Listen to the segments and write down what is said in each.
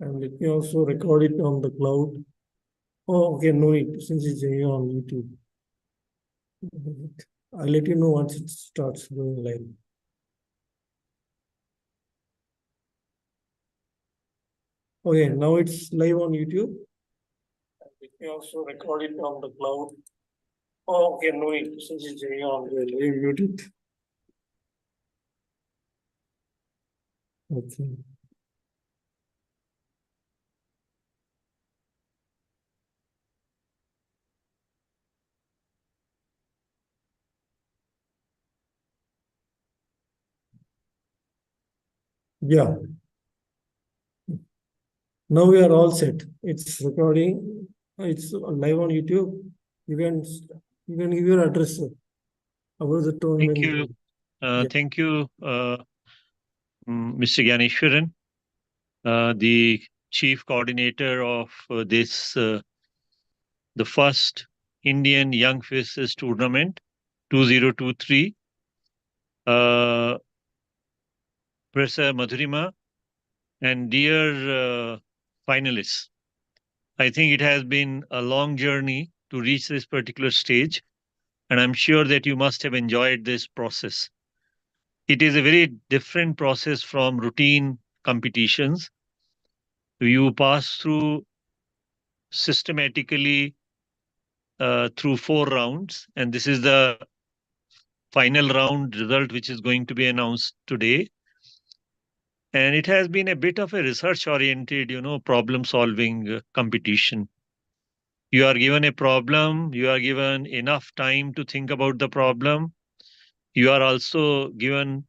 And let me also record it on the cloud. Oh, okay, no need since it's here on YouTube. I'll let you know once it starts going live. Okay, now it's live on YouTube. Let me also record it on the cloud. Oh, okay, no need since it's here on the YouTube. Okay. Yeah. Now we are all set. It's recording. It's live on YouTube. You can you can give your address about the Thank tournament. you. Yeah. Thank you, Mr. Gyaneshwaran, the chief coordinator of the first Indian Young Faces Tournament 2023. Professor Madhurima and dear finalists. I think it has been a long journey to reach this particular stage, and I'm sure that you must have enjoyed this process. It is a very different process from routine competitions. You pass through systematically through 4 rounds, and this is the final round result which is going to be announced today. And it has been a bit of a research oriented, problem solving competition. You are given a problem, you are given enough time to think about the problem. You are also given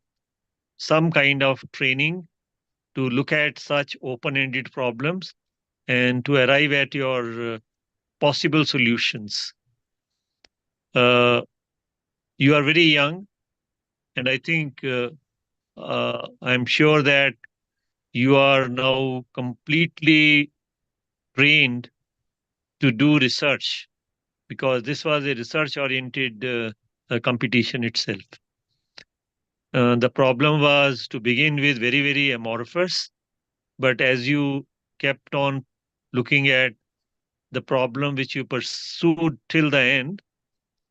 some kind of training to look at such open ended problems and to arrive at your possible solutions. You are very young, and I think I'm sure that you are now completely trained to do research because this was a research oriented competition itself. The problem was to begin with very, very amorphous, but as you kept on looking at the problem which you pursued till the end,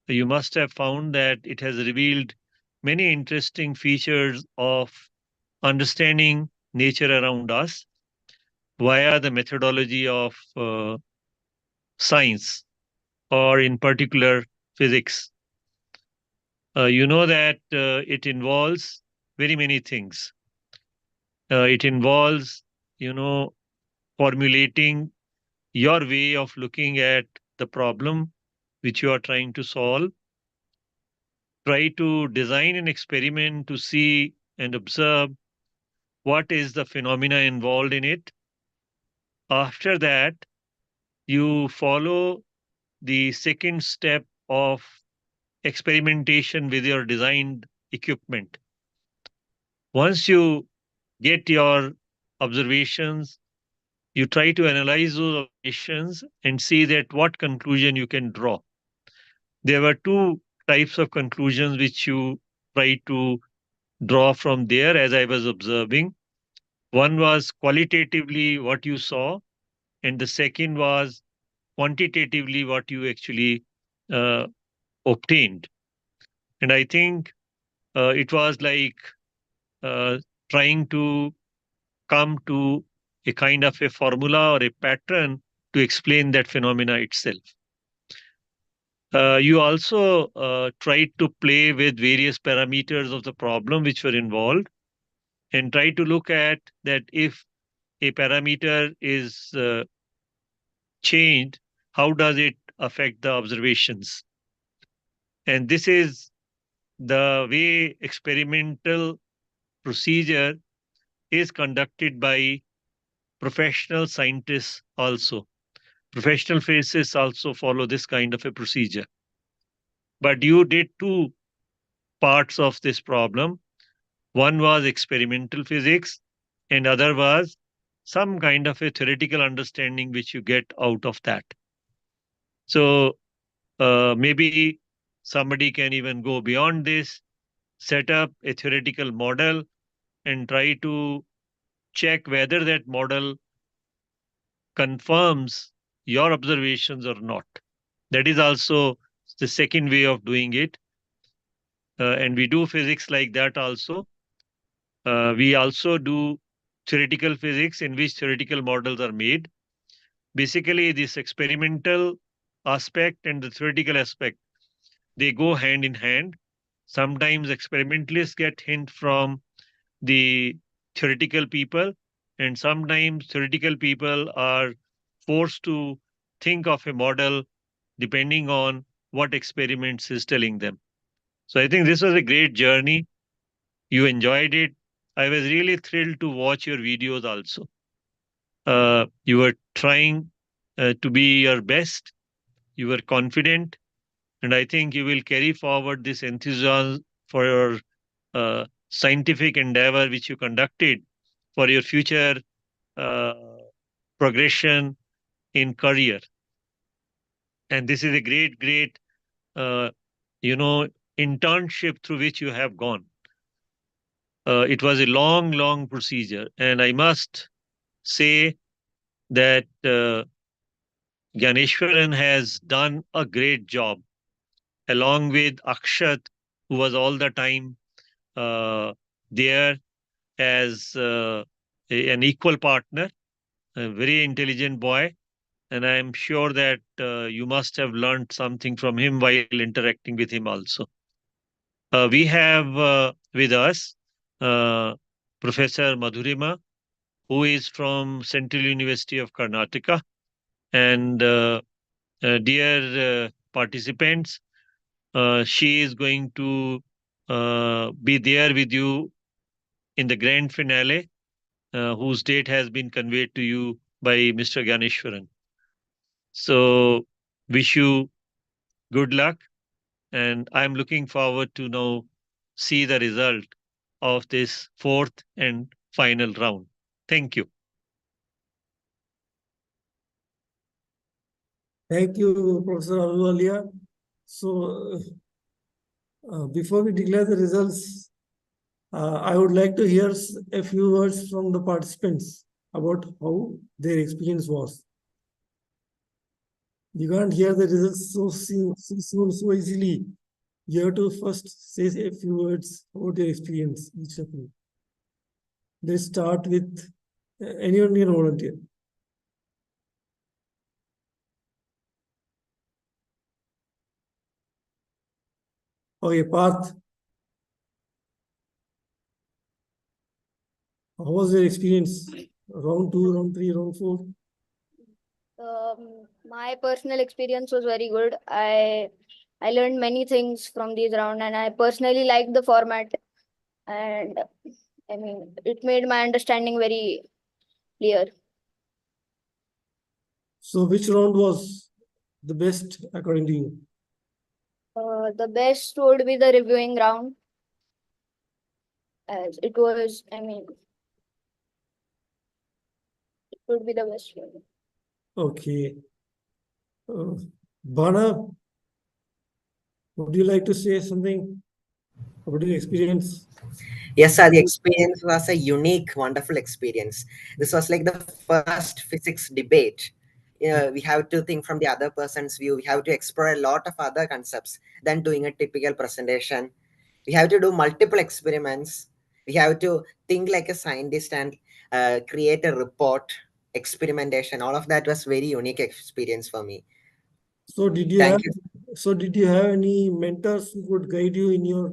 you must have found that it has revealed many interesting features of understanding nature around us via the methodology of science, or in particular, physics. You know that it involves very many things. It involves, you know, formulating your way of looking at the problem which you are trying to solve. Try to design an experiment to see and observe what is the phenomena involved in it. After that, you follow the second step of experimentation with your designed equipment. Once you get your observations, you try to analyze those observations and see that what conclusion you can draw. There were two types of conclusions which you try to draw from there as I was observing. One was qualitatively what you saw, and the second was quantitatively what you actually uh, obtained. And I think it was like uh, trying to come to a kind of a formula or a pattern to explain that phenomena itself. You also tried to play with various parameters of the problem which were involved and try to look at that if a parameter is changed, how does it affect the observations? And this is the way experimental procedure is conducted by professional scientists also. Professional physicists also follow this kind of a procedure. But you did two parts of this problem. One was experimental physics, and other was some kind of a theoretical understanding which you get out of that. So maybe somebody can even go beyond this, set up a theoretical model, and try to check whether that model confirms your observations or not. That is also the second way of doing it. And we do physics like that also. We also do theoretical physics in which theoretical models are made. Basically, this experimental aspect and the theoretical aspect, they go hand in hand. Sometimes experimentalists get hint from the theoretical people, and sometimes theoretical people are forced to think of a model depending on what experiments is telling them. So I think this was a great journey. You enjoyed it. I was really thrilled to watch your videos also. You were trying to be your best, you were confident, and I think you will carry forward this enthusiasm for your scientific endeavor which you conducted for your future uh, progression in career. And this is a great, great, uh, you know, internship through which you have gone. It was a long, long procedure, and I must say that Ganeshwaran has done a great job along with Akshat, who was all the time uh, there as an equal partner, a very intelligent boy. And I'm sure that you must have learned something from him while interacting with him also. We have with us uh, Professor Madhurima, who is from Central University of Karnataka. And dear participants, she is going to be there with you in the grand finale, whose date has been conveyed to you by Mr. Ganeshwaran. So, wish you good luck, and I'm looking forward to now see the result of this fourth and final round. Thank you. Thank you, Professor Aluwalia. So, before we declare the results, I would like to hear a few words from the participants about how their experience was. You can't hear the results so easily. You have to first say a few words about your experience, each of you. Let's start with anyone can volunteer. Okay, Parth, how was your experience? Round 2, round 3, round 4? My personal experience was very good. I learned many things from these round, and I personally liked the format. And I mean, it made my understanding very clear. So, which round was the best according to you? The best would be the reviewing round, as it was. I mean, it would be the best one. Okay. Bana, would you like to say something about your experience? Yes, sir, the experience was a unique, wonderful experience. This was like the first physics debate. We have to think from the other person's view. We have to explore a lot of other concepts than doing a typical presentation. We have to do multiple experiments. We have to think like a scientist and create a report, experimentation. All of that was very unique experience for me. So, Thank you. did you have any mentors who could guide you in your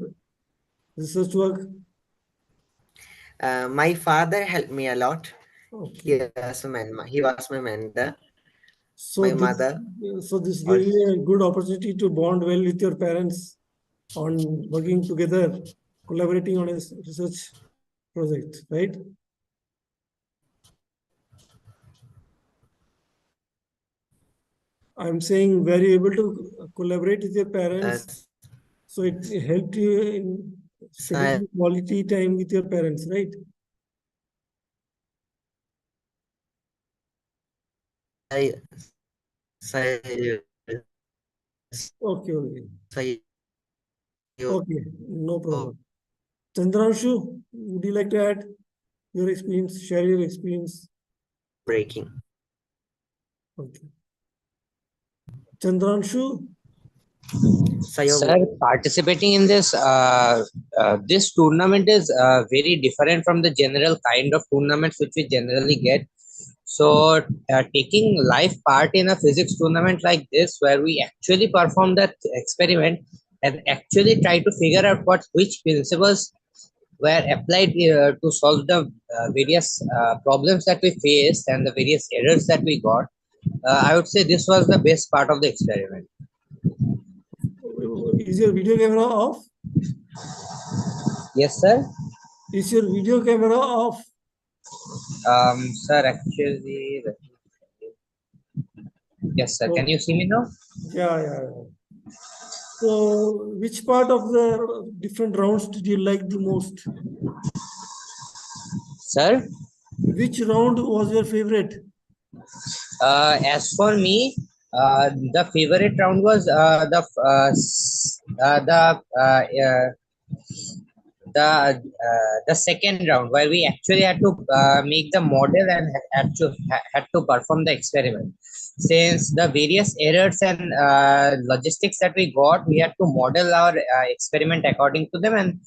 research work? My father helped me a lot. Okay. He was my mentor. So My this, mother so this gave also. you a good opportunity to bond well with your parents on working together, collaborating on a research project, right? I'm saying were you able to collaborate with your parents? So it helped you in spending quality time with your parents, right? I, I, Okay, okay. I, Okay, no problem. Chandranshu, would you like to add your experience, share your experience? breaking. Okay. Chandranshu? Sayogu. Sir, participating in this tournament is very different from the general kind of tournaments which we generally get. So, taking live part in a physics tournament like this, where we actually perform that experiment and actually try to figure out which principles were applied to solve the various problems that we faced and the various errors that we got, I would say this was the best part of the experiment. Is your video camera off? Yes, sir. Is your video camera off? Sir, actually, yes, sir. Can you see me now? Yeah. So, which part of the different rounds did you like the most? Sir, Which round was your favorite? as for me, the favorite round was the second round where we actually had to make the model and had to perform the experiment. Since the various errors and logistics that we got, we had to model our experiment according to them, and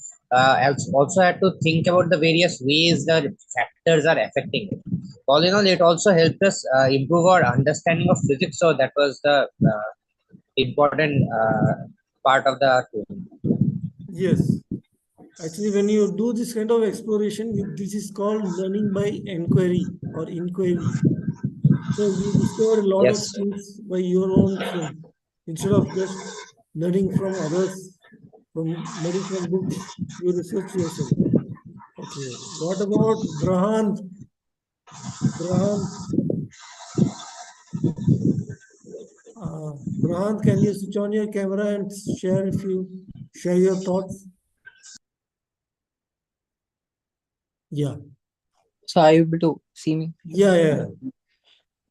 also had to think about the various ways the factors are affecting it. All in all, it also helped us improve our understanding of physics. So that was the important part of the tool. Yes. Actually, when you do this kind of exploration, this is called learning by inquiry or inquiry. So you discover a lot of Yes, sir. things by your own self instead of just learning from others, from learning from books. You research yourself. Okay. What about Brahan? Brahan, Brahan, can you switch on your camera and share your thoughts? Yeah. So are you able to see me? Yeah.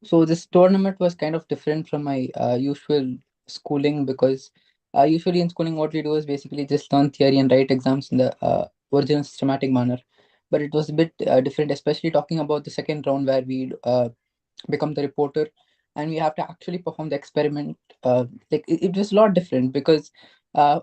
So this tournament was kind of different from my usual schooling because usually in schooling what we do is basically just learn theory and write exams in the original systematic manner. But it was a bit different, especially talking about the second round where we become the reporter and we have to actually perform the experiment. It was a lot different because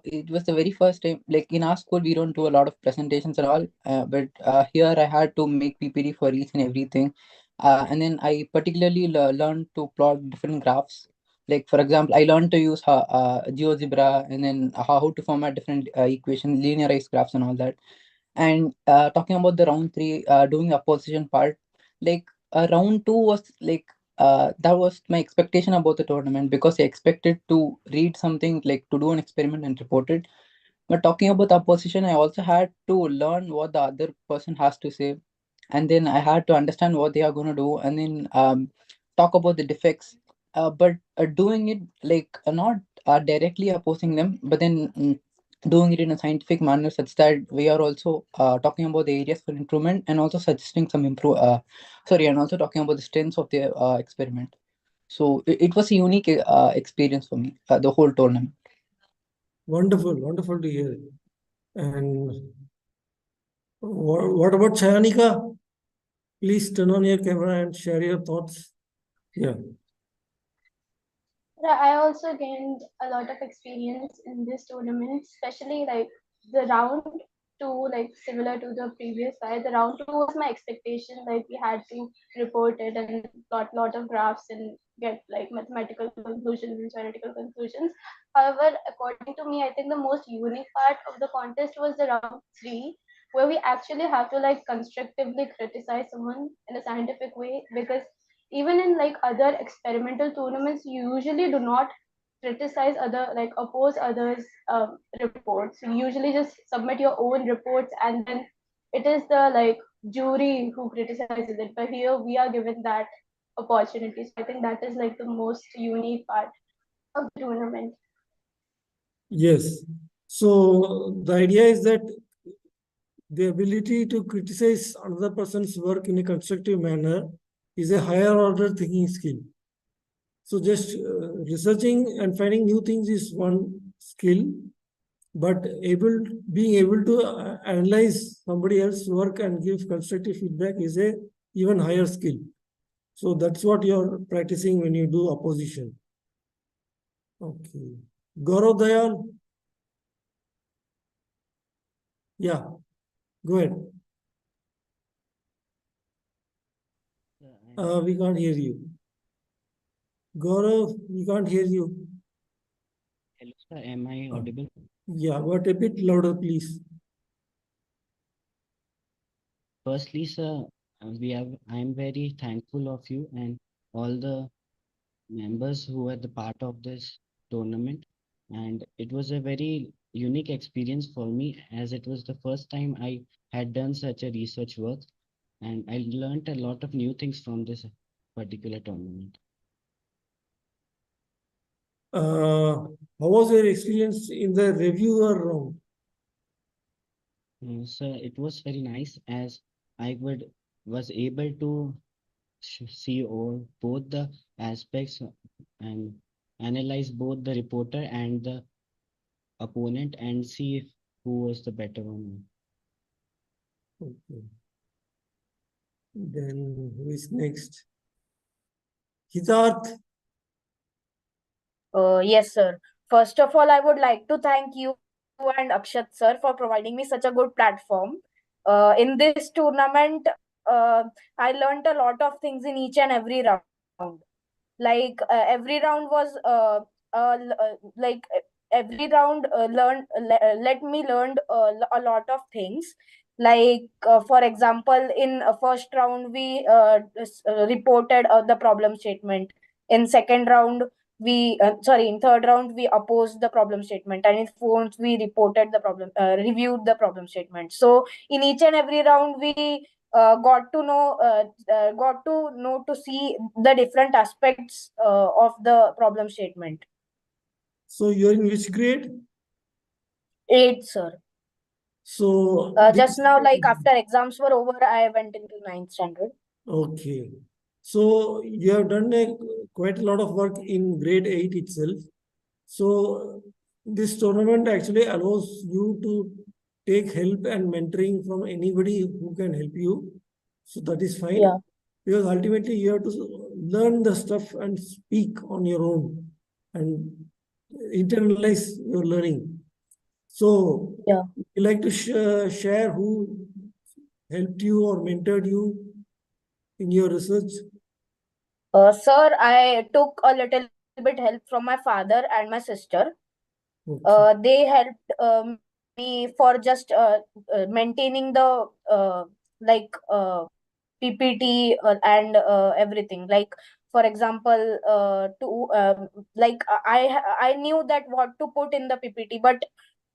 it was the very first time. Like in our school, we don't do a lot of presentations at all, but here I had to make PPT for each and everything. And then I particularly learned to plot different graphs. Like for example, I learned to use GeoGebra and then how to format different equations, linearized graphs, and all that. And talking about the round three, doing the opposition part, like round two was like that was my expectation about the tournament because I expected to read something like to do an experiment and report it. But talking about the opposition, I also had to learn what the other person has to say, and then I had to understand what they are going to do, and then talk about the defects. But doing it like not directly opposing them, but then doing it in a scientific manner such that we are also talking about the areas for improvement and also suggesting some and also talking about the strengths of the experiment. So it was a unique experience for me, the whole tournament. Wonderful to hear. And what about Chayanika? Please turn on your camera and share your thoughts. Yeah. Yeah, I also gained a lot of experience in this tournament, especially like the round two, like similar to the previous side. The round two was my expectation, like we had to report it and plot lot of graphs and get like mathematical conclusions and theoretical conclusions. However, according to me, I think the most unique part of the contest was the round three, where we actually have to like constructively criticize someone in a scientific way, because even in like other experimental tournaments you usually do not criticize other, like oppose others reports. You usually just submit your own reports and then it is the like jury who criticizes it, but here we are given that opportunity. So I think that is like the most unique part of the tournament. Yes. So the idea is that the ability to criticize another person's work in a constructive manner is a higher order thinking skill. So just researching and finding new things is one skill, but being able to analyze somebody else's work and give constructive feedback is a even higher skill. So that's what you're practicing when you do opposition. Okay. Gaurav Dayal? Yeah, go ahead. We can't hear you. Gaurav, we can't hear you. Hello, sir. Am I Oh. audible? Yeah, but a bit louder, please. Firstly, sir, I'm very thankful of you and all the members who were the part of this tournament. And it was a very unique experience for me as it was the first time I had done such a research work. And I learned a lot of new things from this particular tournament. How was your experience in the reviewer round? Sir, it was very nice as was able to see all both the aspects and analyze both the reporter and the opponent and see if who was the better one. Okay. Then who is next? Hitarth. Yes, sir. First of all, I would like to thank you and Akshat sir for providing me such a good platform. In this tournament, I learned a lot of things in each and every round. Like every round was like every round let me learn a lot of things. Like for example, in first round we reported the problem statement. In second round we sorry in third round we opposed the problem statement, and in fourth we reported the problem reviewed the problem statement. So in each and every round we got to know to see the different aspects of the problem statement. So you're in which grade? 8, sir. So Just now, like after exams were over, I went into 9th standard. okay. So you have done quite a lot of work in grade 8 itself. So this tournament actually allows you to take help and mentoring from anybody who can help you. So that is fine. Yeah. Because ultimately you have to learn the stuff and speak on your own and internalize your learning. So Yeah. you like to share who helped you or mentored you in your research? Sir, I took a little bit help from my father and my sister. Okay. They helped me for just maintaining the like PPT and everything. Like for example, to like I knew that what to put in the PPT, but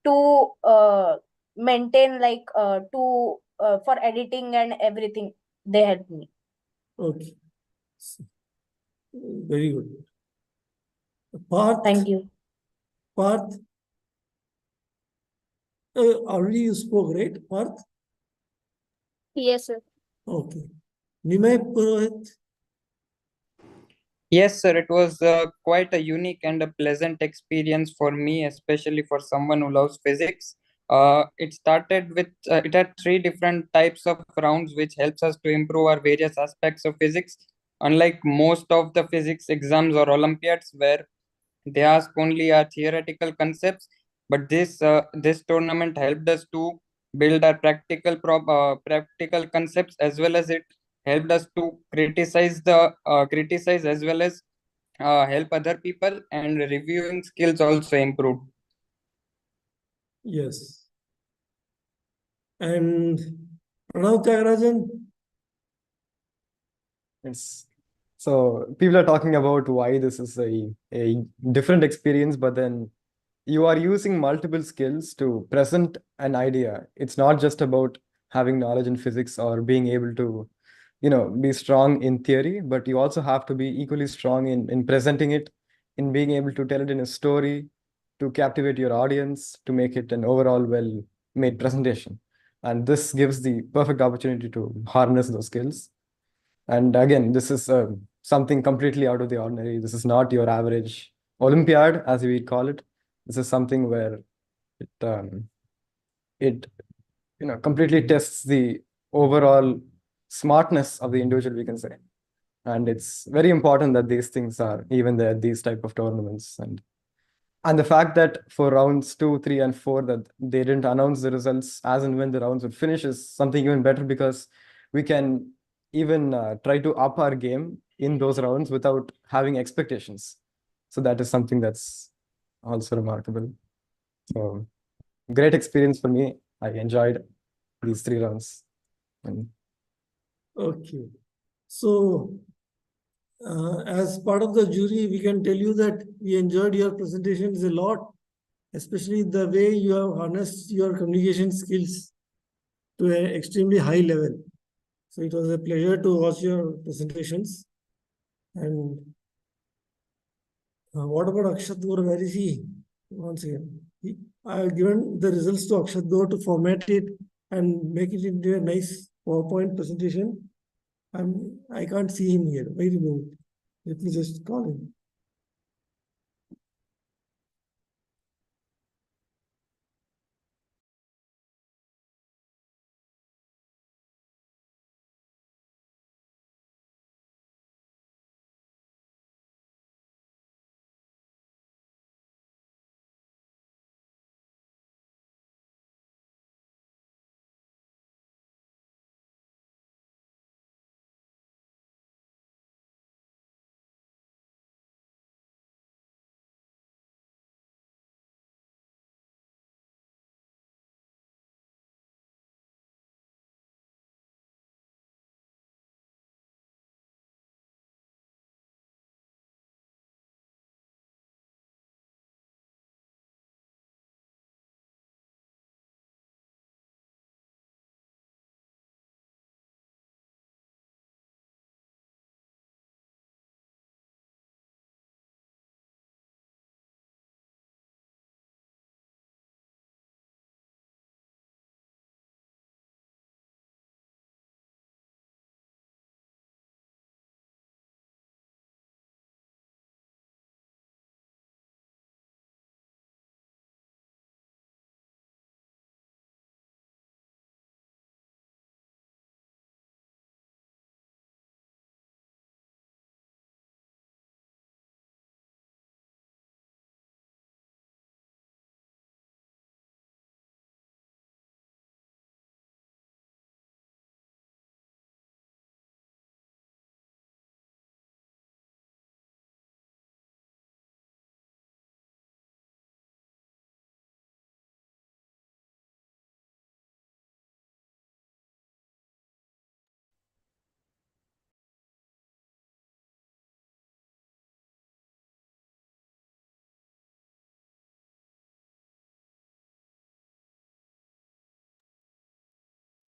to maintain like to for editing and everything, they helped me. Okay. Very good. Parth. Thank you. Parth. Already you spoke, right? Parth? Yes, sir. Okay. Nimay Purohit. Yes, sir, it was quite a unique and a pleasant experience for me, especially for someone who loves physics. It started with, it had three different types of rounds, which helps us to improve our various aspects of physics. Unlike most of the physics exams or Olympiads, where they ask only our theoretical concepts, but this tournament helped us to build our practical concepts, as well as it helped us to criticize as well as help other people, and reviewing skills also improved. Yes. And Pranav Tyagarajan. Yes. So people are talking about why this is a different experience, but then you are using multiple skills to present an idea. It's not just about having knowledge in physics or being able to, be strong in theory, but you also have to be equally strong in presenting it, in being able to tell it in a story, to captivate your audience, to make it an overall well-made presentation. And this gives the perfect opportunity to harness those skills. And again, this is something completely out of the ordinary. This is not your average Olympiad, as we call it. This is something where it completely tests the overall smartness of the individual, we can say. And it's very important that these things are even there, these type of tournaments. And the fact that for rounds 2, 3, and 4 that they didn't announce the results as and when the rounds would finish is something even better, because we can even try to up our game in those rounds without having expectations. So that is something that's also remarkable. So great experience for me. I enjoyed these 3 rounds. And Okay. So, as part of the jury, we can tell you that we enjoyed your presentations a lot, especially the way you have harnessed your communication skills to an extremely high level. So it was a pleasure to watch your presentations. And what about Akshat Gaur? Where is he? Once again, I have given the results to Akshat Gaur to format it and make it into a nice PowerPoint presentation. I can't see him here. Wait a minute. Let me just call him.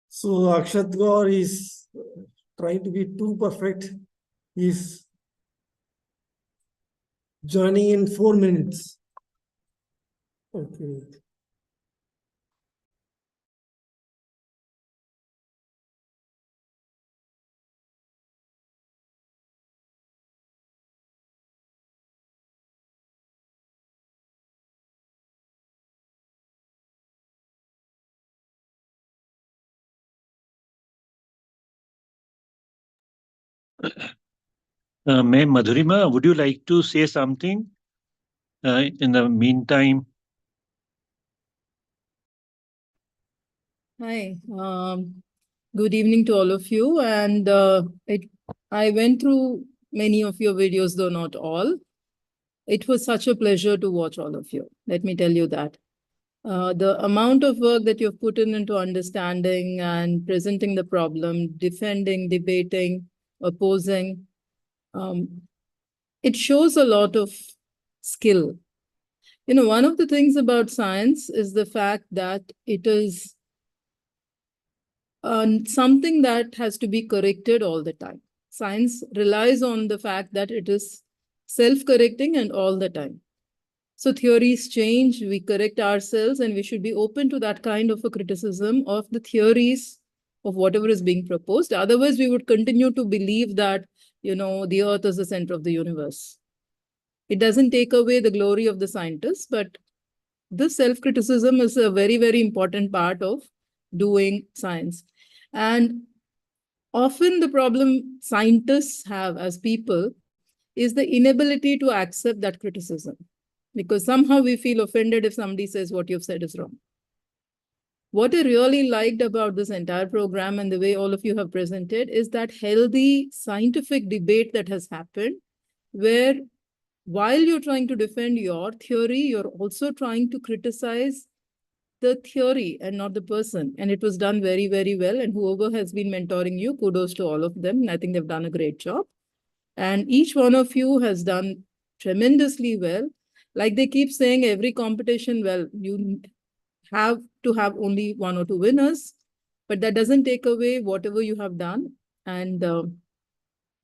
So Akshat Gaur is trying to be too perfect. He's joining in 4 minutes. Okay. Ma'am Madhurima, would you like to say something in the meantime? Hi, good evening to all of you. And I went through many of your videos, though not all. It was such a pleasure to watch all of you. Let me tell you that. The amount of work that you've put in into understanding and presenting the problem, defending, debating, opposing, it shows a lot of skill. You know, one of the things about science is the fact that it is something that has to be corrected all the time. Science relies on the fact that it is self-correcting and all the time. So theories change, we correct ourselves, and we should be open to that kind of a criticism of the theories of whatever is being proposed. Otherwise, we would continue to believe that, you know, the earth is the center of the universe. It doesn't take away the glory of the scientists, but this self-criticism is a very, very important part of doing science. And often the problem scientists have as people is the inability to accept that criticism, because somehow we feel offended if somebody says what you've said is wrong. What I really liked about this entire program and the way all of you have presented is that healthy scientific debate that has happened, where while you're trying to defend your theory, you're also trying to criticize the theory and not the person. And it was done very, very well. And whoever has been mentoring you, kudos to all of them. I think they've done a great job. And each one of you has done tremendously well. Like they keep saying, every competition, well, you have to have only one or two winners, but that doesn't take away whatever you have done. And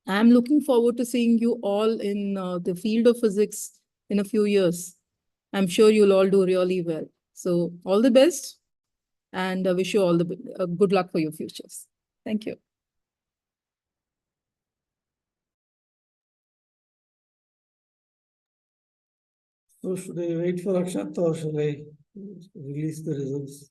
I'm looking forward to seeing you all in the field of physics in a few years. I'm sure you'll all do really well. So all the best, and I wish you all the good luck for your futures. Thank you. So should I wait for Akshat or shall I release the results?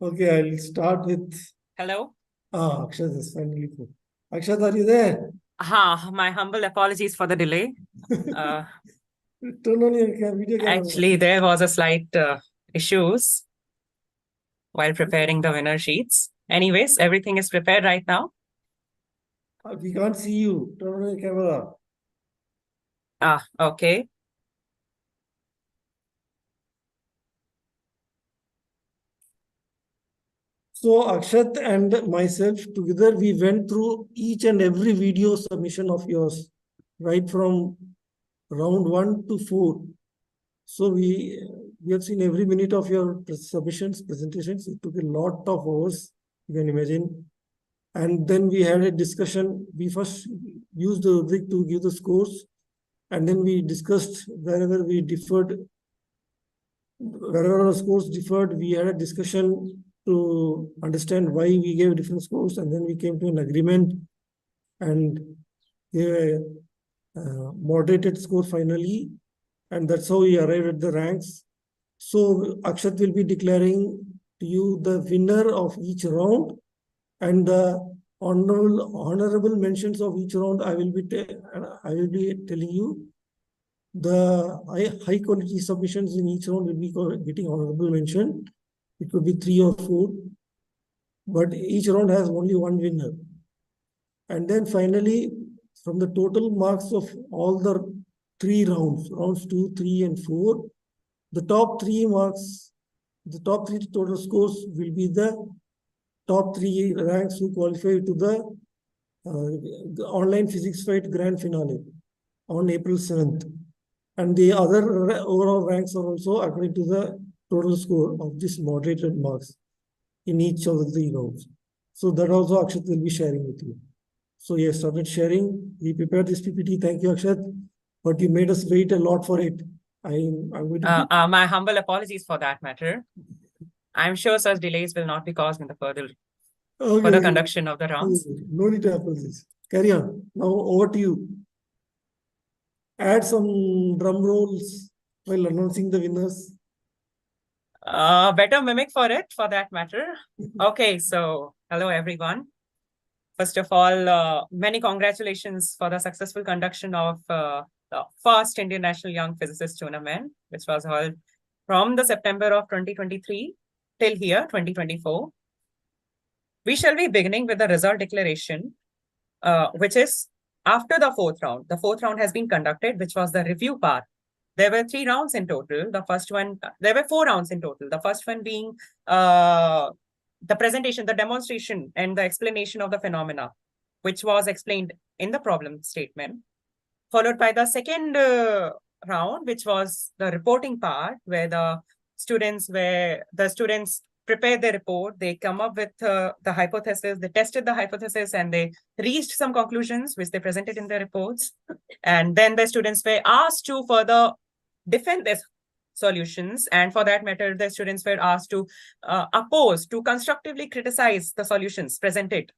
Okay, I'll start with. Hello. Akshat is finally good. Akshat, are you there? My humble apologies for the delay. Turn on your video camera. Actually, there was a slight issues while preparing the winner sheets. Anyways, everything is prepared right now. We can't see you. Turn on your camera. Okay. So Akshat and myself together, we went through each and every video submission of yours, right from round 1 to 4. So we have seen every minute of your submissions, presentations. It took a lot of hours, you can imagine. And then we had a discussion. We first used the rubric to give the scores, and then we discussed wherever we differed. Wherever our scores differed, we had a discussion to understand why we gave different scores, and then we came to an agreement and gave a moderated score finally, and that's how we arrived at the ranks. So Akshat will be declaring to you the winner of each round, and the honorable mentions of each round. I will be telling you. The high quality submissions in each round will be getting honorable mention. It could be 3 or 4, but each round has only one winner. And then finally, from the total marks of all the 3 rounds, rounds 2, 3, and 4, the top 3 marks, the top 3 total scores will be the top 3 ranks who qualify to the online physics fight grand finale on April 7th. And the other overall ranks are also according to the total score of this moderated marks in each of the 3 rounds. So that also Akshat will be sharing with you. So he has started sharing. We prepared this PPT. Thank you, Akshat. But you made us wait a lot for it. I'm going to. My humble apologies for that matter. I'm sure such delays will not be caused in the further conduction of the rounds. No need to apologize. Carry on. Now over to you. Add some drum rolls while announcing the winners. Better mimic for it, for that matter. Okay, so hello everyone. First of all, many congratulations for the successful conduction of the first International Young Physicist Tournament, which was held from the September of 2023 till here, 2024. We shall be beginning with the result declaration, which is after the 4th round. The 4th round has been conducted, which was the review part. There were 3 rounds in total. The first one, there were 4 rounds in total. The first one being the presentation, the demonstration, and the explanation of the phenomena, which was explained in the problem statement, followed by the second round, which was the reporting part, where the students prepared their report, they come up with the hypothesis, they tested the hypothesis, and they reached some conclusions, which they presented in their reports. And then the students were asked to further defend their solutions. And for that matter, the students were asked to oppose, to constructively criticize the solutions presented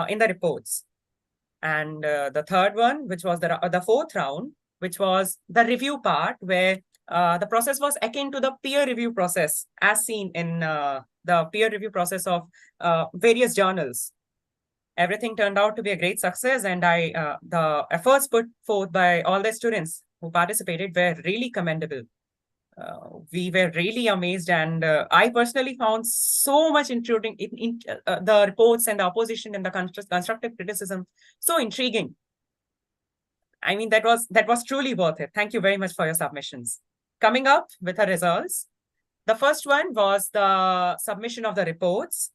in the reports. And the third one, which was the 4th round, which was the review part, where The process was akin to the peer review process as seen in the peer review process of various journals. Everything turned out to be a great success, and the efforts put forth by all the students who participated were really commendable. We were really amazed, and I personally found so much intruding in the reports and the opposition and the constructive criticism so intriguing. I mean, that was truly worth it. Thank you very much for your submissions. Coming up with the results, the first one was the submission of the reports.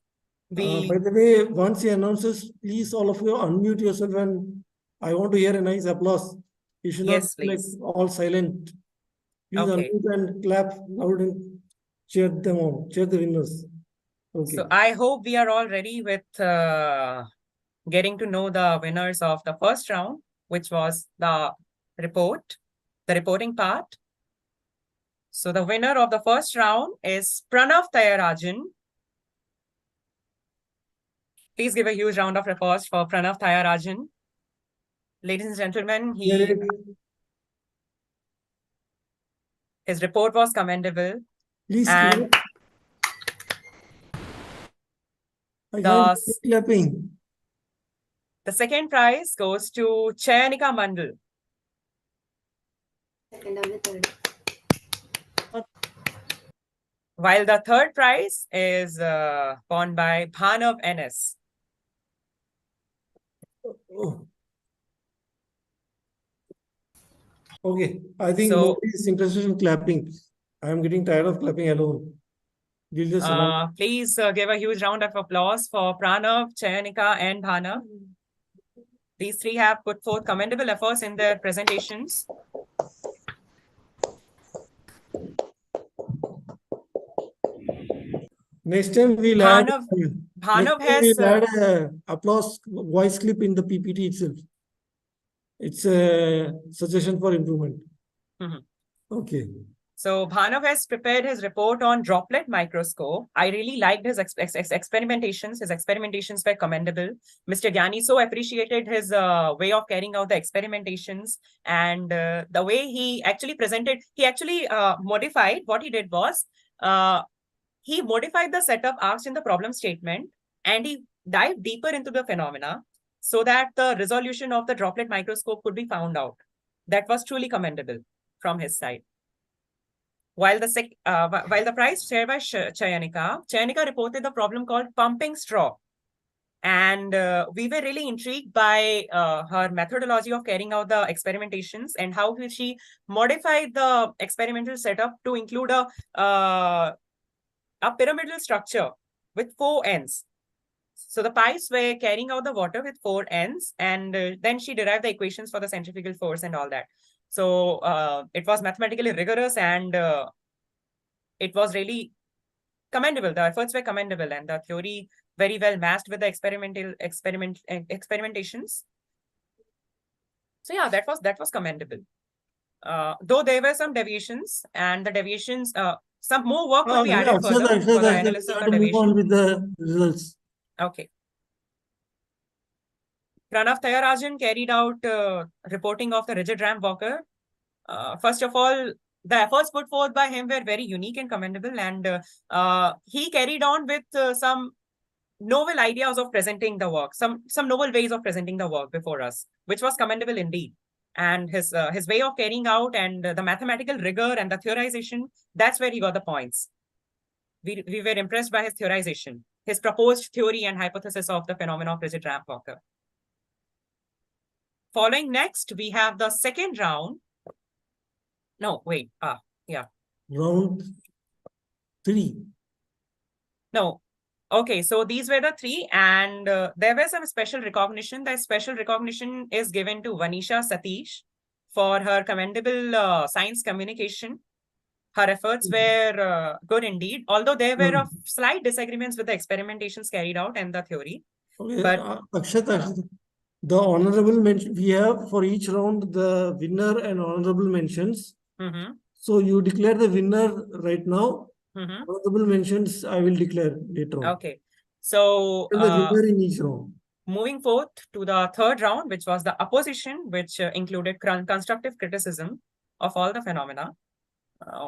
By the way, once he announces, please all of you unmute yourself, and I want to hear a nice applause. You should Yes, not like please. all silent. Please Okay. unmute and clap loud and cheer them on, cheer the winners. Okay. So I hope we are all ready with getting to know the winners of the first round, which was the reporting part. So the winner of the first round is Pranav Tayarajan. Please give a huge round of applause for Pranav Tayarajan. Ladies and gentlemen, his report was commendable. Please and clap. I can't hear clapping. The second prize goes to Chayanika Mandal. While the third prize is won by Bhanav NS. Oh. Okay, I think So- nobody is interested in clapping. I am getting tired of clapping alone. We'll just announce. Please give a huge round of applause for Pranav, Chayanika, and Bhanav. These three have put forth commendable efforts in their presentations. Next time we'll Bhanav has add a applause voice clip in the PPT itself. It's a suggestion for improvement. Mhm. Okay. So Bhanav has prepared his report on droplet microscope. I really liked his experimentations. His experimentations were commendable. Mr. Gyani so appreciated his way of carrying out the experimentations, and the way he actually presented. He actually modified. What he did was he modified the setup asked in the problem statement, and he dived deeper into the phenomena so that the resolution of the droplet microscope could be found out. That was truly commendable from his side. While the prize shared by Chayanika reported the problem called pumping straw. And we were really intrigued by her methodology of carrying out the experimentations and how she modified the experimental setup to include a pyramidal structure with 4 ends. So the pipes were carrying out the water with 4 ends, and then she derived the equations for the centrifugal force and all that. So it was mathematically rigorous, and it was really commendable. The efforts were commendable, and the theory very well matched with the experimentations. So yeah, that was commendable. Though there were some deviations, and the deviations, some more work will be added further for the analysis of the move on deviation. with the results. Okay. Pranav Tayarajan carried out reporting of the rigid ramp walker. First of all, the efforts put forth by him were very unique and commendable, and he carried on with some novel ideas of presenting the work, some novel ways of presenting the work before us, which was commendable indeed. And his way of carrying out and the mathematical rigor and the theorization, that's where he got the points. We were impressed by his theorization, his proposed theory and hypothesis of the phenomena of rigid ramp walker. Following next, we have the second round. No, wait. Yeah. Round 3. No. Okay, so these were the 3, and there was some special recognition. The special recognition is given to Vanisha Satish for her commendable science communication. Her efforts were good indeed, although there were slight disagreements with the experimentations carried out and the theory. Okay, But Akshat, the honorable mention we have for each round, the winner and honorable mentions. So you declare the winner right now. Honorable mentions I will declare later on. Okay, so the winner in each round. Moving forth to the third round, which was the opposition, which included constructive criticism of all the phenomena.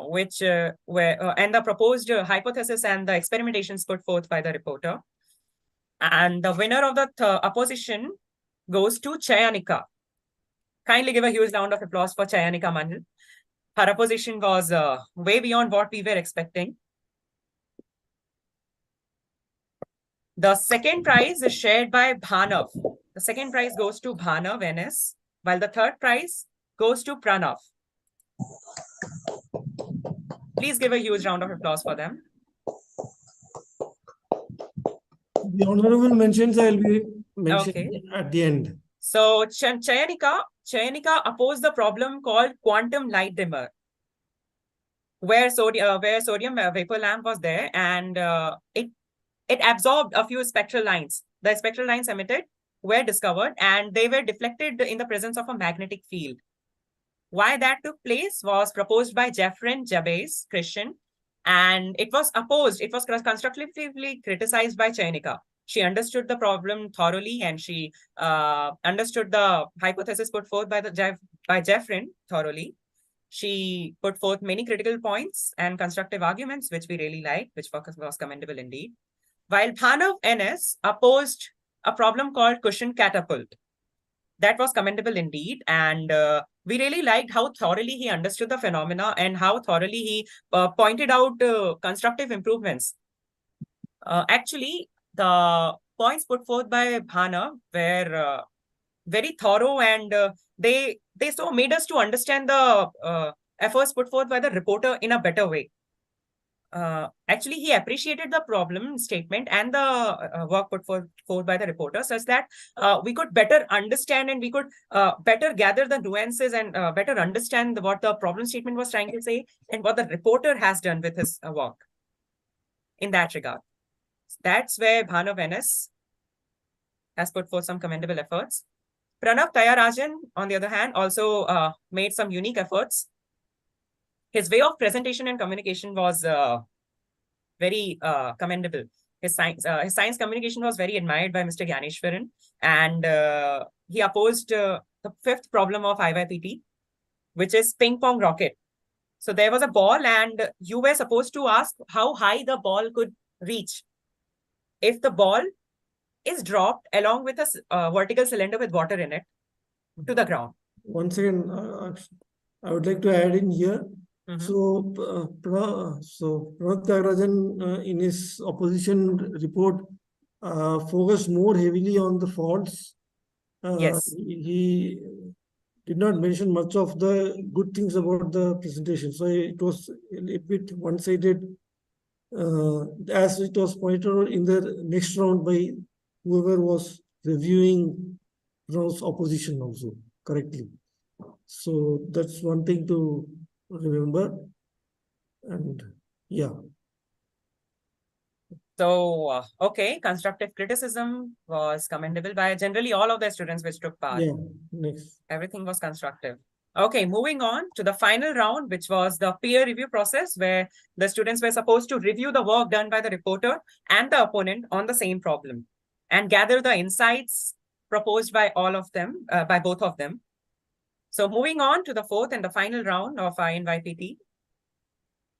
which were and the proposed hypothesis and the experimentations put forth by the reporter. And the winner of the opposition goes to Chayanika. Kindly give a huge round of applause for Chayanika Mandal. Her opposition was way beyond what we were expecting. The second prize is shared by Bhanav. The second prize goes to Bhanav NS, while the third prize goes to Pranav. Please give a huge round of applause for them. The honorable mentions I will be mentioning at the end. So Chayanika opposed the problem called quantum light dimmer, where sodium vapor lamp was there, and it absorbed a few spectral lines. The spectral lines emitted were discovered, and they were deflected in the presence of a magnetic field. Why that took place was proposed by Jeffrin Jabez Christian, and it was opposed. It was constructively criticized by Chayanika. She understood the problem thoroughly, and she understood the hypothesis put forth by Jeffrin thoroughly. She put forth many critical points and constructive arguments, which we really liked, which was commendable indeed. While Bhanav NS opposed a problem called cushion catapult. That was commendable indeed. And we really liked how thoroughly he understood the phenomena and how thoroughly he pointed out constructive improvements. Actually, the points put forth by Bhanav were very thorough, and they so made us to understand the efforts put forth by the reporter in a better way. Actually, he appreciated the problem statement and the work put forth by the reporter, such that we could better understand, and we could better gather the nuances, and better understand what the problem statement was trying to say and what the reporter has done with his work in that regard. That's where Bhanav NS has put forth some commendable efforts. Pranav Tayarajan, on the other hand, also made some unique efforts. His way of presentation and communication was very commendable. His science communication was very admired by Mr. Gyaneshwaran, and he opposed the fifth problem of IYPT, which is ping pong rocket. So there was a ball, and you were supposed to ask how high the ball could reach if the ball is dropped along with a vertical cylinder with water in it to the ground. Once again, I would like to add in here. So, Pranab Tyagarajan, in his opposition report, focused more heavily on the faults. Yes. He did not mention much of the good things about the presentation. So it was a bit one-sided, as it was pointed out in the next round by whoever was reviewing Pranab's opposition also correctly. So that's one thing to remember. And yeah. So, okay, constructive criticism was commendable by generally all of the students which took part. Yeah, next. Everything was constructive. Okay, moving on to the final round, which was the peer review process, where the students were supposed to review the work done by the reporter and the opponent on the same problem and gather the insights proposed by all of them, by both of them. So moving on to the fourth and the final round of INYPT.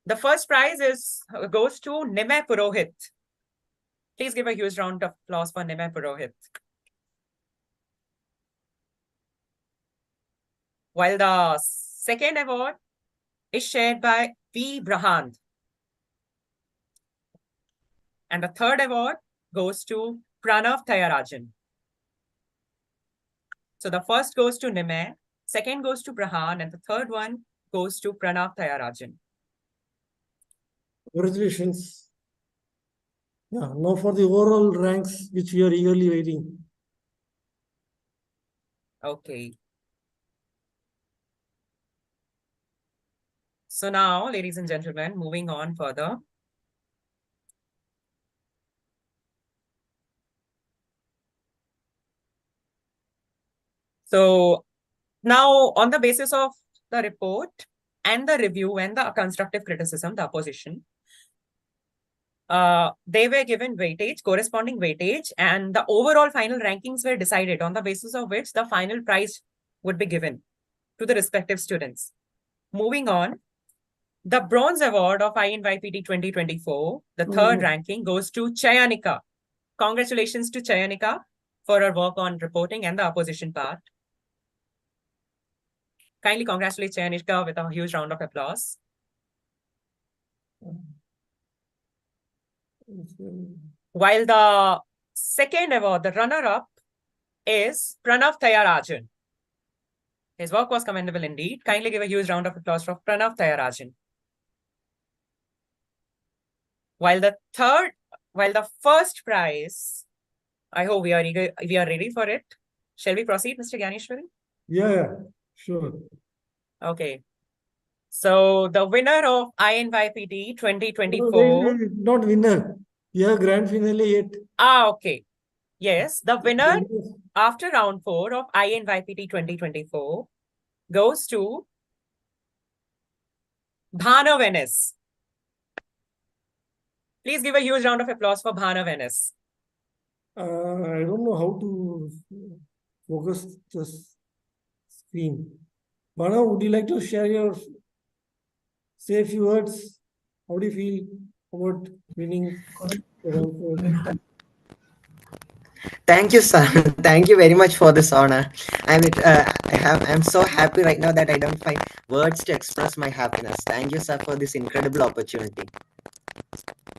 The first prize goes to Nimay Purohit. Please give a huge round of applause for Nimay Purohit. While the second award is shared by V. Brahand. And the third award goes to Pranav Tayarajan. So the first goes to Nimay, second goes to Brahand, and the third one goes to Pranav Tayarajan. Congratulations. Yeah, now for the overall ranks, which we are eagerly waiting. Okay. So now, ladies and gentlemen, moving on further. So now, on the basis of the report and the review and the constructive criticism, the opposition, they were given weightage, corresponding weightage, and the overall final rankings were decided, on the basis of which the final prize would be given to the respective students. Moving on, The bronze award of INYPD 2024, the third ranking, goes to Chayanika. Congratulations to Chayanika for her work on reporting and the opposition part. Kindly congratulate Chayanika with a huge round of applause. While the second award, the runner-up, is Pranav Thayarajan. His work was commendable indeed. Kindly give a huge round of applause for Pranav Thayarajan. While the first prize, I hope we are ready for it. Shall we proceed, Mr. Gyaneshwari? Yeah, sure. Okay. So the winner of INYPD 2024. Wait, not winner. Yeah, grand finale yet. Okay. Yes, the winner after round 4 of INYPD 2024 goes to Bhana Venice. Please give a huge round of applause for Bhana Venice. I don't know how to focus the screen. Bhana, would you like to say a few words? How do you feel about winning round 4? Thank you, sir. Thank you very much for this honor. I'm so happy right now that I don't find words to express my happiness. Thank you, sir, for this incredible opportunity.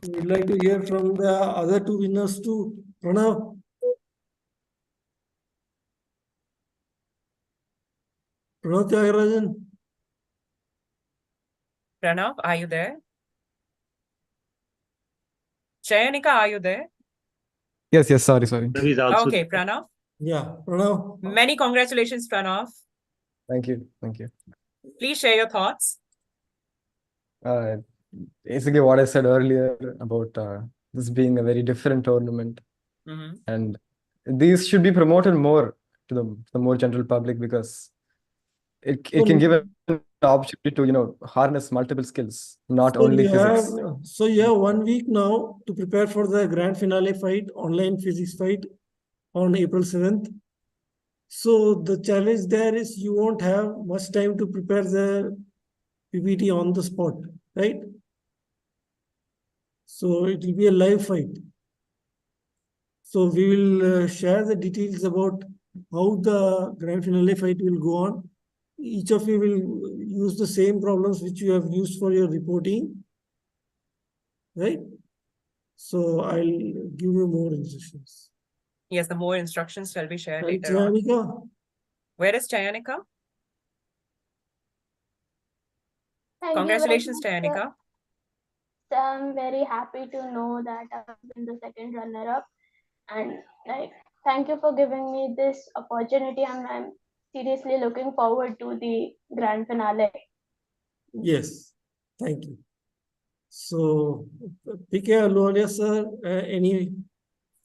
We'd like to hear from the other two winners too. Pranav. Pranav Tyagarajan. Pranav, are you there? Chayanika, are you there? Yes, sorry. Okay, Pranav. Yeah, Pranav. Many congratulations, Pranav. Thank you. Please share your thoughts. Basically what I said earlier about this being a very different tournament, and these should be promoted more to the more general public, because it can give an opportunity to harness multiple skills, not only physics. So you have 1 week now to prepare for the grand finale fight, online physics fight on April 7th. So the challenge there is you won't have much time to prepare the PPT on the spot, right? So it will be a live fight. So we will share the details about how the grand finale fight will go on. Each of you will use the same problems which you have used for your reporting, right? So I'll give you more instructions. Yes, the more instructions shall be shared And later on. Chayanika? Where is Chayanika? Thank Congratulations, you very much, Chayanika. sir. I'm very happy to know that I've been the second runner-up, and thank you for giving me this opportunity. I'm seriously looking forward to the grand finale. Yes, thank you. So, PK Aluwalia, sir, any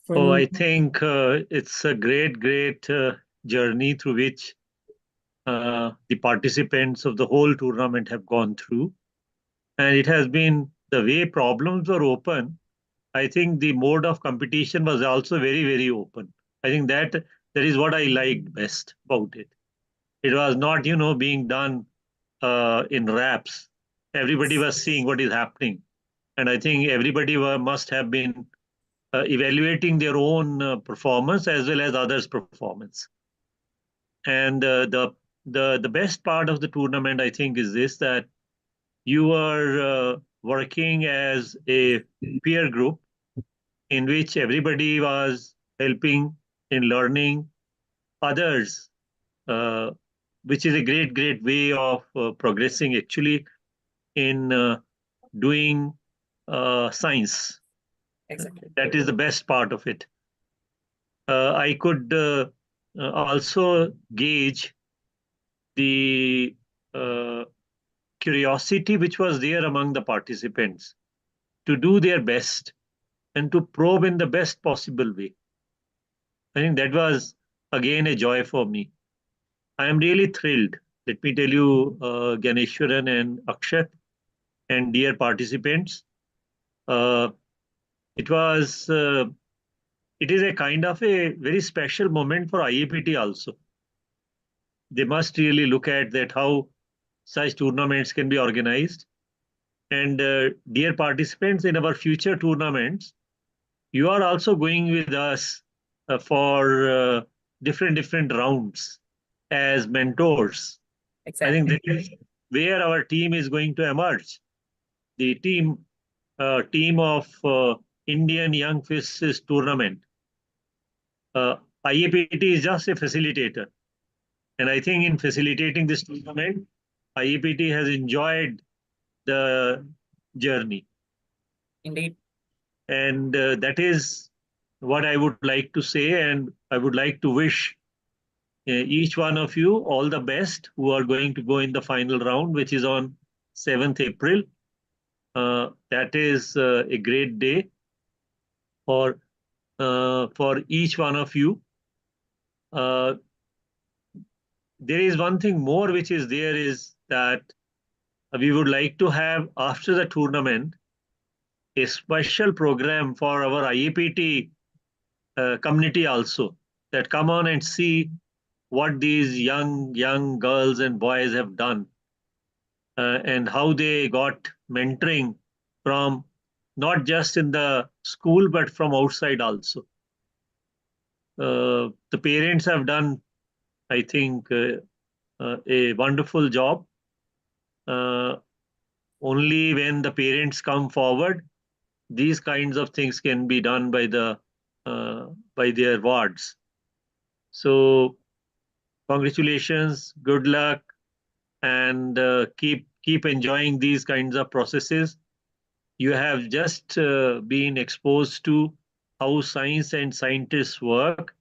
final? I think it's a great journey through which the participants of the whole tournament have gone through. And it has been the way problems were open. I think the mode of competition was also very open. I think that is what I liked best about it. It was not, being done in wraps. Everybody was seeing what is happening. And I think everybody must have been evaluating their own performance as well as others' performance. And the best part of the tournament, I think, is this, that you are working as a peer group in which everybody was helping in learning others, which is a great way of progressing actually in doing science. Exactly. That is the best part of it. I could also gauge the curiosity which was there among the participants to do their best and to probe in the best possible way. I think that was again a joy for me. I am really thrilled. Let me tell you, Ganeshwaran and Akshat and dear participants, it is a kind of a very special moment for IAPT also. They must really look at that, how such tournaments can be organized And dear participants, in our future tournaments, you are also going with us for different rounds as mentors. I think Exactly. that is where our team is going to emerge. The team of Indian Young Physicists Tournament. IAPT is just a facilitator, and I think in facilitating this tournament, IAPT has enjoyed the journey, Indeed. and that is what I would like to say, and I would like to wish each one of you all the best who are going to go in the final round, which is on 7th April. That is a great day for each one of you. Uh, there is one thing more which is there is that we would like to have after the tournament a special program for our IAPT community also, that come on and see what these young girls and boys have done, and how they got mentoring from not just in the school but from outside also. The parents have done, I think, a wonderful job. Only when the parents come forward, these kinds of things can be done by their wards. So congratulations, good luck, and keep enjoying these kinds of processes. You have just been exposed to how science and scientists work.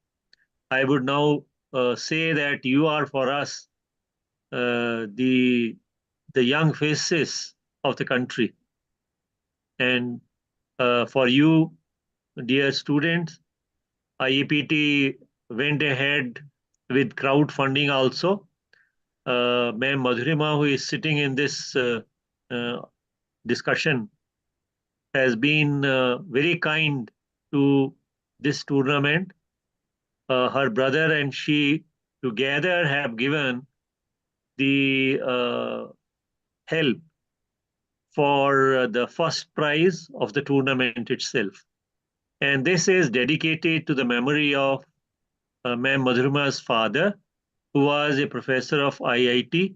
I would now say that you are for us the young faces of the country, and for you, dear students, IEPT went ahead with crowdfunding also. Ma'am Madhurima, who is sitting in this uh, discussion, has been very kind to this tournament. Her brother and she together have given the help for the first prize of the tournament itself. And this is dedicated to the memory of Ma'am Madhurima's father, who was a professor of IIT,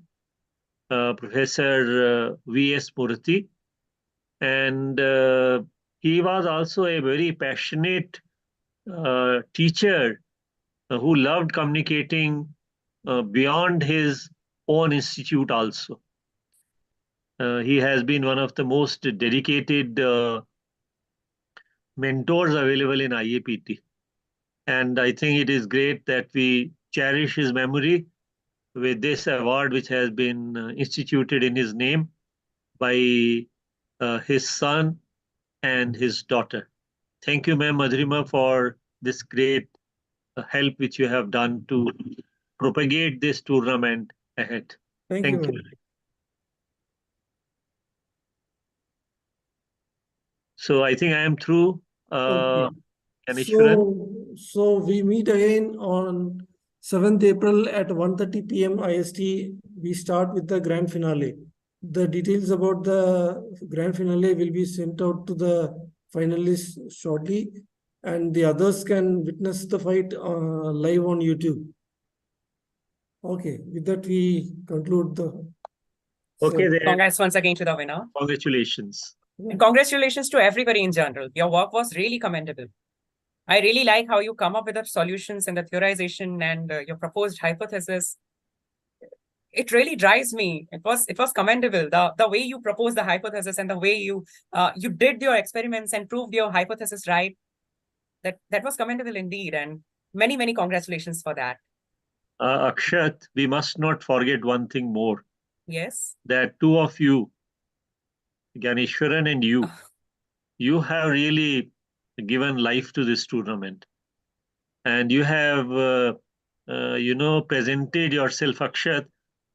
Professor V.S. Murthy. And he was also a very passionate teacher who loved communicating beyond his own institute also. He has been one of the most dedicated mentors available in IAPT. And I think it is great that we cherish his memory with this award, which has been instituted in his name by his son and his daughter. Thank you, Ma'am Madhurima, for this great help which you have done to propagate this tournament ahead. Thank you, Thank you. ma'am. So I think I am through. Okay. Ganeshwaran. So we meet again on 7th April at 1:30 p.m. IST. We start with the grand finale. The details about the grand finale will be sent out to the finalists shortly, and the others can witness the fight live on YouTube. Okay, with that we conclude the. Okay, then. Congrats once again to the winner. Congratulations. And congratulations to everybody in general. Your work was really commendable. I really like how you come up with the solutions and the theorization and your proposed hypothesis. It really drives me. It was commendable. The way you proposed the hypothesis and the way you did your experiments and proved your hypothesis right. That was commendable indeed. And many congratulations for that. Akshat, we must not forget one thing more. Yes. That two of you, Ganeshwaran and you have really given life to this tournament. And you have, presented yourself, Akshat,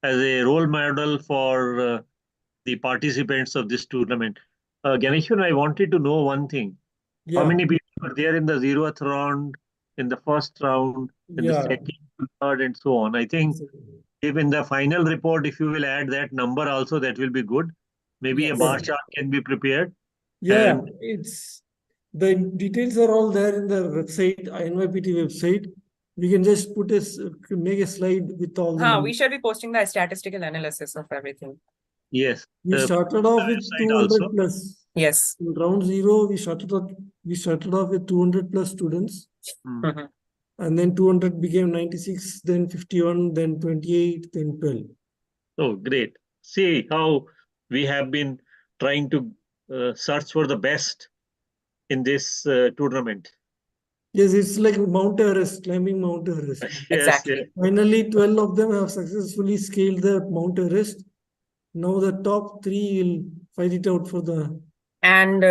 as a role model for the participants of this tournament. Ganeshwaran, I wanted to know one thing. How Yeah. many people were there in the 0th round, in the first round, in the Yeah. second, third, and so on? I think if in the final report, if you will add that number also, that will be good. Maybe a Yes. bar chart can be prepared. Yeah, And it's the details are all there in the website, INYPT website. We can just make a slide with all the We numbers. should be posting the statistical analysis of everything. yes, We started off with website 200 also. plus. Yes. In round zero, we started off with 200 plus students, Mhm. and then 200 became 96, then 51, then 28, then 12. Oh, great. See how we have been trying to search for the best in this tournament. Yes, it's like Mount Everest, climbing Mount Everest. Yes, Exactly. yes. Finally, 12 of them have successfully scaled the Mount Everest. Now the top three will fight it out for the. And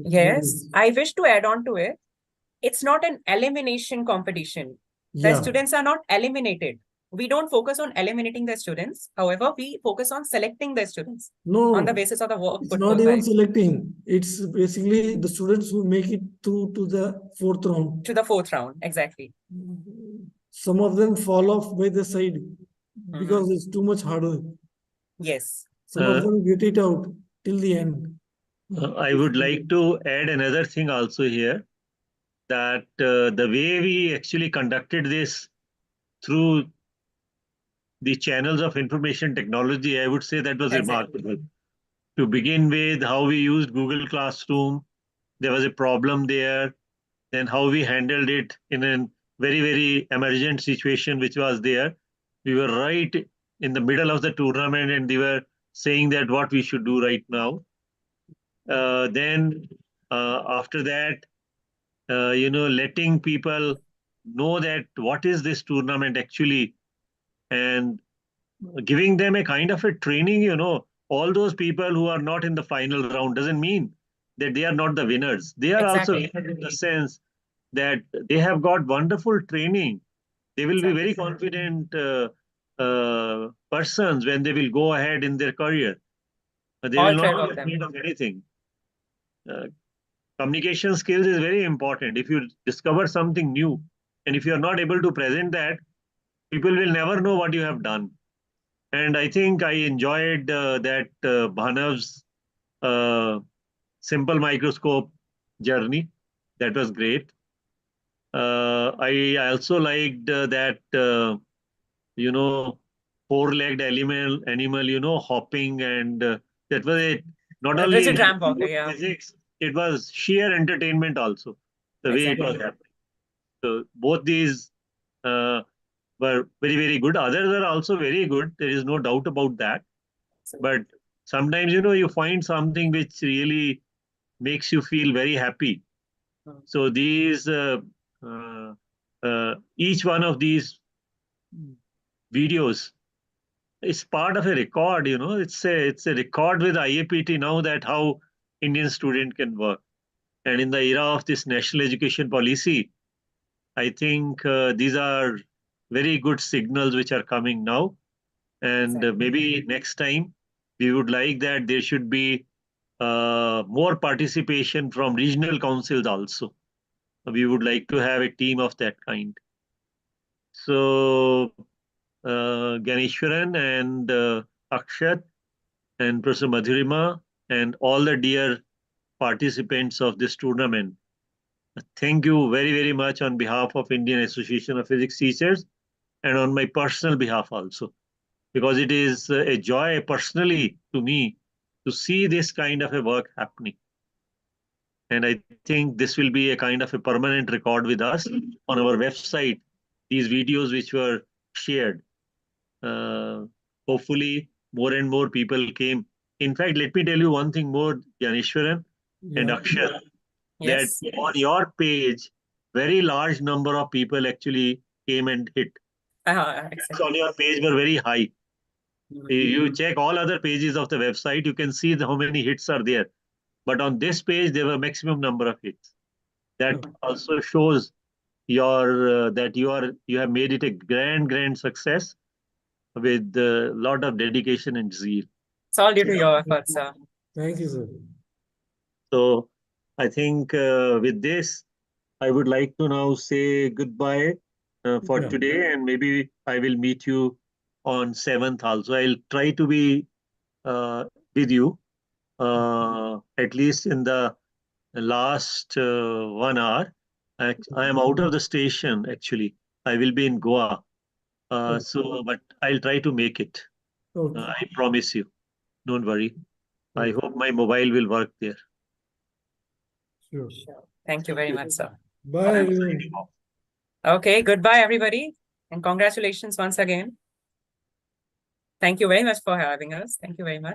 yes, I wish to add on to it. It's not an elimination competition. The Yeah. students are not eliminated. We don't focus on eliminating the students. However, we focus on selecting the students No, on the basis of the work it's put not forth even by selecting. It's basically the students who make it through to the fourth round. to the fourth round. Exactly. Some of them fall off by the side because it's too much harder. Yes. Some of them get it out till the end. I would like to add another thing also here, that the way we actually conducted this through the channels of information technology, I would say that was remarkable. To begin with, how we used Google Classroom, there was a problem there, then how we handled it in a very, very emergent situation which was there. We were right in the middle of the tournament and they were saying that what we should do right now. Then after that, letting people know that what is this tournament actually, and giving them a kind of a training. All those people who are not in the final round doesn't mean that they are not the winners. They are also winners in the sense that they have got wonderful training. They will be very confident persons when they will go ahead in their career. They All will 12 not of be them. afraid of anything. Communication skills is very important. If you discover something new and if you are not able to present that, people will never know what you have done. And I think I enjoyed that Bhanav's simple microscope journey. That was great. I also liked that, four-legged animal, hopping, and that was it. Not only Rigid ramp walk, yeah. physics, it was sheer entertainment also, the way it was happening. So both these uh, were very, very good. Others are also very good. There is no doubt about that. But sometimes, you find something which really makes you feel very happy. So these, each one of these videos is part of a record. It's a record with IAPT now, that how Indian student can work. And in the era of this national education policy, I think these are very good signals which are coming now. And maybe next time we would like that there should be more participation from regional councils also. We would like to have a team of that kind. So Ganeshwaran and Akshat and Professor Madhurima and all the dear participants of this tournament, thank you very, very much on behalf of Indian Association of Physics Teachers and on my personal behalf also, because it is a joy personally to me to see this kind of a work happening. And I think this will be a kind of a permanent record with us on our website, these videos which were shared. Uh, Hopefully, more and more people came. In fact, let me tell you one thing more, Janeshwaran and Yeah. Akshat, Yes. that on your page, very large number of people actually came and hit. Exactly. On your page were very high. You check all other pages of the website, you can see how many hits are there. But on this page, there were maximum number of hits. That also shows that you have made it a grand success with a lot of dedication and zeal. It's all due to your efforts, sir. Thank you, sir. So I think with this, I would like to now say goodbye for Yeah. today, and maybe I will meet you on 7th also. I'll try to be with you at least in the last 1 hour. I am out of the station actually. I will be in Goa. But I'll try to make it. Okay. I promise you. Don't worry. I Okay. hope my mobile will work there. Sure. Thank you very much, sir. Bye, everyone. Okay, goodbye, everybody. And congratulations once again. Thank you very much for having us. Thank you very much.